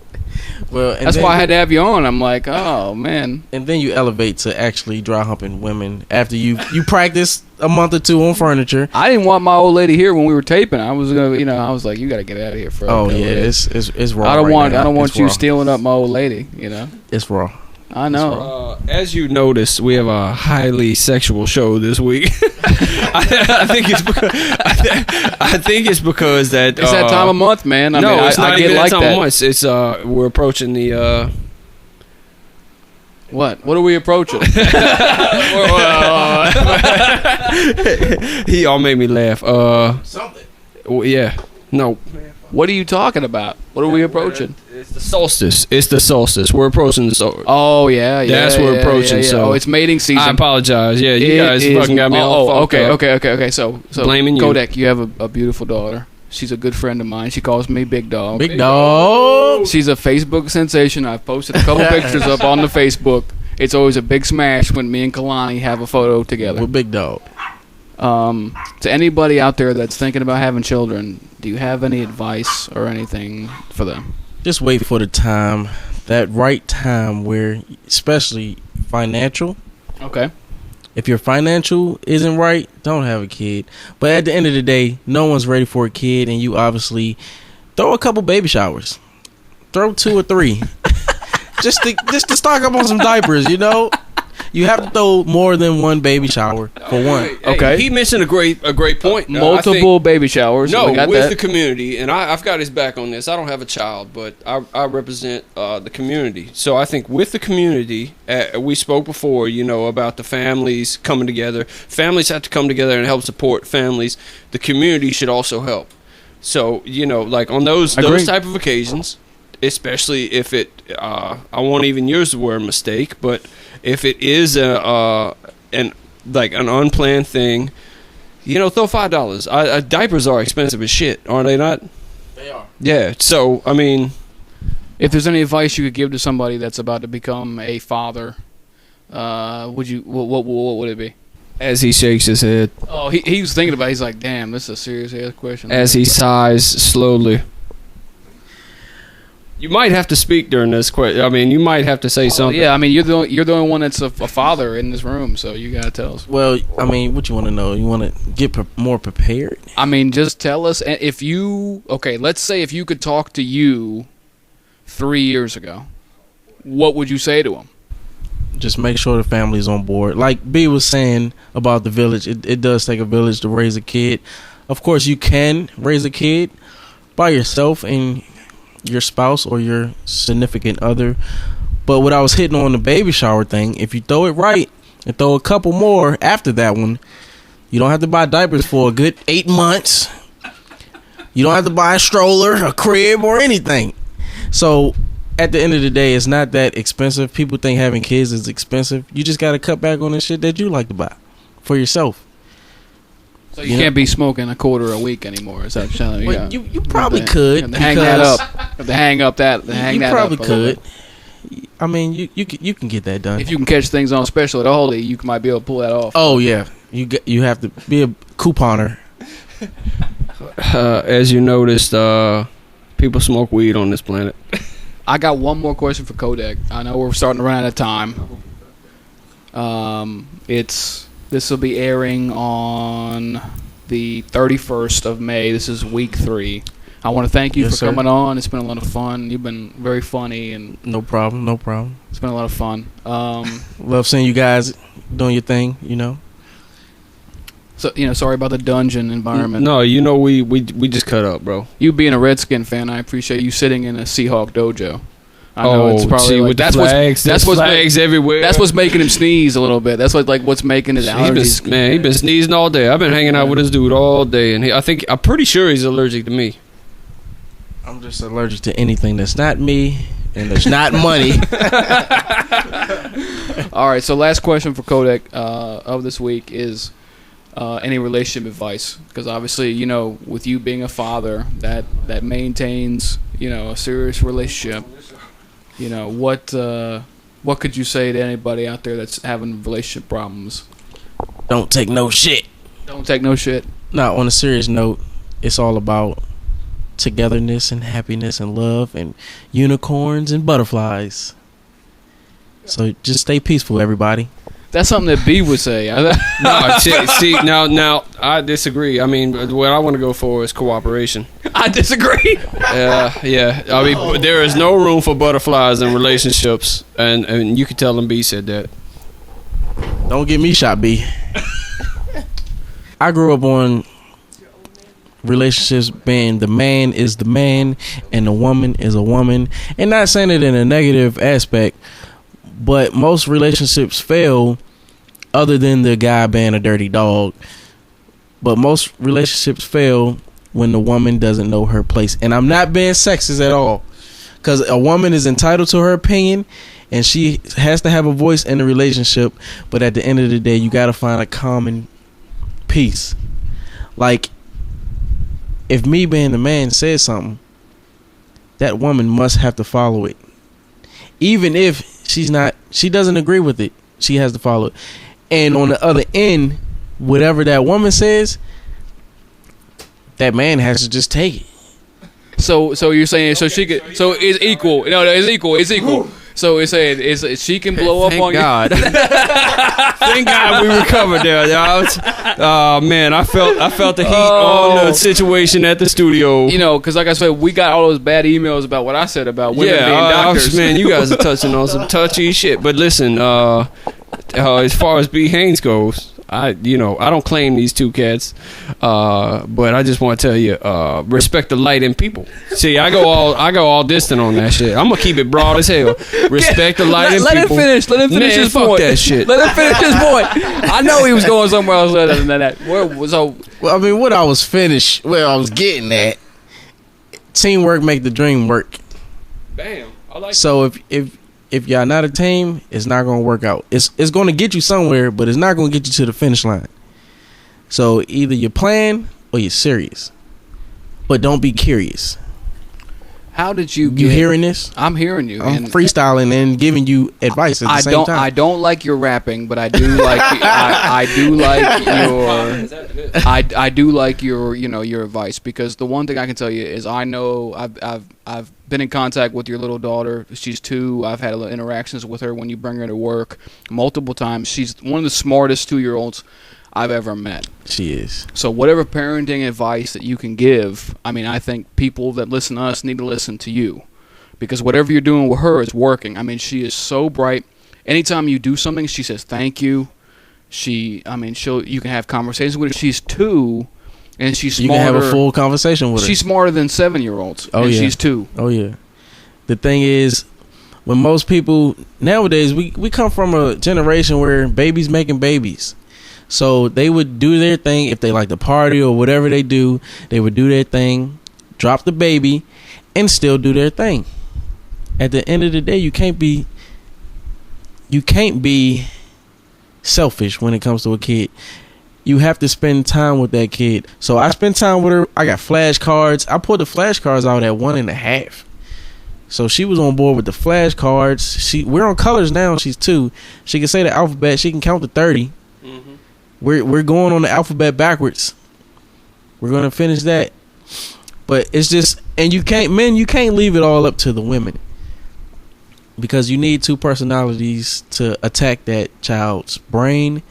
Well, that's why I had to have you on. I'm like, oh man. And then you elevate to actually dry humping women after you practice a month or 2 on furniture. I didn't want my old lady here when we were taping. I was gonna, I was like, you got to get out of here for. Oh yeah, it's raw. I don't want you stealing up my old lady. It's raw. I know. As you notice, we have a highly sexual show this week. I think it's because that it's that time of month, man. It's not even that time of month. It's we're approaching the. What are we approaching? He all made me laugh. Something. Yeah. No. What are you talking about? What are we approaching? It's the solstice. We're approaching the solstice. Oh yeah. That's what we're approaching. Yeah. So it's mating season. I apologize. Yeah, you guys fucking got me all fucked up. Okay. So blaming you. Kodac, you have a beautiful daughter. She's a good friend of mine. She calls me Big Dog. Big Dog. She's a Facebook sensation. I've posted a couple pictures up on the Facebook. It's always a big smash when me and Kalani have a photo together. With Big Dog. To anybody out there that's thinking about having children, do you have any advice or anything for them? Just wait for the time, that right time where, especially financial. Okay. If your financial isn't right, don't have a kid. But at the end of the day, no one's ready for a kid, and you obviously throw a couple baby showers. Throw 2 or 3. just to stock up on some diapers, You have to throw more than 1 baby shower for one. Okay. He mentioned a great point. Multiple baby showers. No, with the community, and I've got his back on this. I don't have a child, but I represent the community. So I think with the community, we spoke before, about the families coming together. Families have to come together and help support families. The community should also help. So, like on those type of occasions, especially if it, I won't even use the word mistake, but if it is an unplanned thing, throw $5. Diapers are expensive as shit, aren't they not? They are. Yeah. So I mean, if there's any advice you could give to somebody that's about to become a father, what would it be? As he shakes his head. Oh, he was thinking about it. He's like, damn, this is a serious ass question. As he sighs slowly. You might have to speak during this question. I mean, you might have to say something. Yeah, I mean, you're the only one that's a father in this room, so you gotta tell us. Well, I mean, what you want to know? You want to get more prepared? I mean, just tell us if you. Okay, let's say if you could talk to you 3 years ago, what would you say to him? Just make sure the family's on board. Like B was saying about the village, it does take a village to raise a kid. Of course, you can raise a kid by yourself and your spouse or your significant other, but what I was hitting on the baby shower thing, if you throw it right and throw a couple more after that one, you don't have to buy diapers for a good 8 months. You don't have to buy a stroller, a crib, or anything. So at the end of the day, it's not that expensive. People think having kids is expensive. You just got to cut back on the shit that you like to buy for yourself. So you can't be smoking a quarter a week anymore. Is that telling you? Well, you probably could. Hang that up. Hang that up. You probably could. I mean, you can get that done. If you can catch things on special at Aldi, you might be able to pull that off. Oh yeah, you have to be a couponer. As you noticed, people smoke weed on this planet. I got one more question for Kodac. I know we're starting to run out of time. This will be airing on the 31st of May. This is week 3. I want to thank you for coming on. It's been a lot of fun. You've been very funny and no problem. It's been a lot of fun. Love seeing you guys doing your thing. So sorry about the dungeon environment. No, we just cut up, bro. You being a Redskin fan, I appreciate you sitting in a Seahawk dojo. I know it's probably with the flags. That's what's flags everywhere. That's what's making him sneeze a little bit. That's what's making his allergies. He been sneezing all day. I've been hanging out with this dude all day, and I'm pretty sure he's allergic to me. I'm just allergic to anything that's not me and that's not money. All right, so last question for Kodac of this week is any relationship advice, because obviously with you being a father that maintains a serious relationship. What could you say to anybody out there that's having relationship problems? Don't take no shit. Don't take no shit. No, on a serious note, it's all about togetherness and happiness and love and unicorns and butterflies. So just stay peaceful, everybody. That's something that B would say. No, see, now I disagree. I mean, what I want to go for is cooperation. I disagree. Yeah. I mean, there is no room for butterflies in relationships, and you can tell them B said that. Don't get me shot, B. I grew up on relationships being the man is the man and the woman is a woman, and not saying it in a negative aspect, but most relationships fail, other than the guy being a dirty dog. But most relationships fail when the woman doesn't know her place. And I'm not being sexist at all, because a woman is entitled to her opinion and she has to have a voice in the relationship. But at the end of the day, you got to find a common peace. Like, if me being the man says something, that woman must have to follow it. Even if she doesn't agree with it, she has to follow it. And on the other end, whatever that woman says, that man has to just take it. So you're saying it's equal. No, it's equal. So it's saying she can blow up on God. you. Thank God we recovered there. Man, I felt the heat on the situation at the studio. Because like I said, we got all those bad emails about what I said about women being doctors. Man, you guys are touching on some touchy shit. But listen, as far as B. Haynes goes, I don't claim these two cats, but I just want to tell you, respect the light in people. See, I go all distant on that shit. I'm gonna keep it broad as hell. Respect the light in people. Let him finish his point. Fuck that shit. Let him finish his point. I know he was going somewhere else other than that. Well, I mean, what I was getting at, teamwork make the dream work. Bam. I like. So if y'all not a team, it's not gonna work out. It's gonna get you somewhere, but it's not gonna get you to the finish line. So either you're playing or you're serious, but don't be curious. How did you? You hearing this? I'm hearing you. I'm freestyling and giving you advice at the same time. I don't like your rapping, but I do like. I do like your. I do like your your advice, because the one thing I can tell you is I know I've been in contact with your little daughter. She's 2. I've had interactions with her when you bring her to work multiple times. She's one of the smartest 2-year-olds I've ever met. She is. So whatever parenting advice that you can give, I mean, I think people that listen to us need to listen to you, because whatever you're doing with her is working. I mean, she is so bright. Anytime you do something, she says thank you. You can have conversations with her. She's 2, and she's smarter. You can have a full conversation with her. She's smarter than 7-year-olds. Oh, and yeah. She's 2. Oh yeah. The thing is, when most people nowadays, we come from a generation where babies making babies. So they would do their thing. If they like to party or whatever they do, they would do their thing, drop the baby, and still do their thing. At the end of the day, you can't be selfish when it comes to a kid. You have to spend time with that kid. So I spend time with her. I got flashcards. I pulled the flashcards out at 1.5. So she was on board with the flashcards. We're on colors now. She's 2. She can say the alphabet. She can count to 30. Mm-hmm. We're going on the alphabet backwards. We're gonna finish that. But it's just, and you can't leave it all up to the women. because you need two personalities to attack that child's brain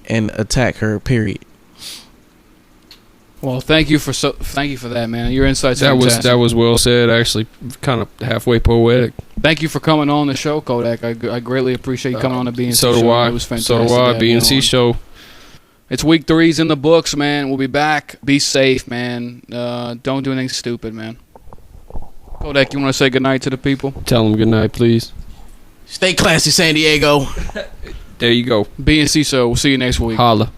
and attack her. Period. Well, thank you for that, man. Your insights. That was well said. Actually, kind of halfway poetic. Thank you for coming on the show, Kodac. I greatly appreciate you coming on the BNC show. So do I. It was fantastic. So do I. BNC show. It's week 3's in the books, man. We'll be back. Be safe, man. Don't do anything stupid, man. Kodac, you want to say goodnight to the people? Tell them goodnight, please. Stay classy, San Diego. There you go. BNC show. We'll see you next week. Holla.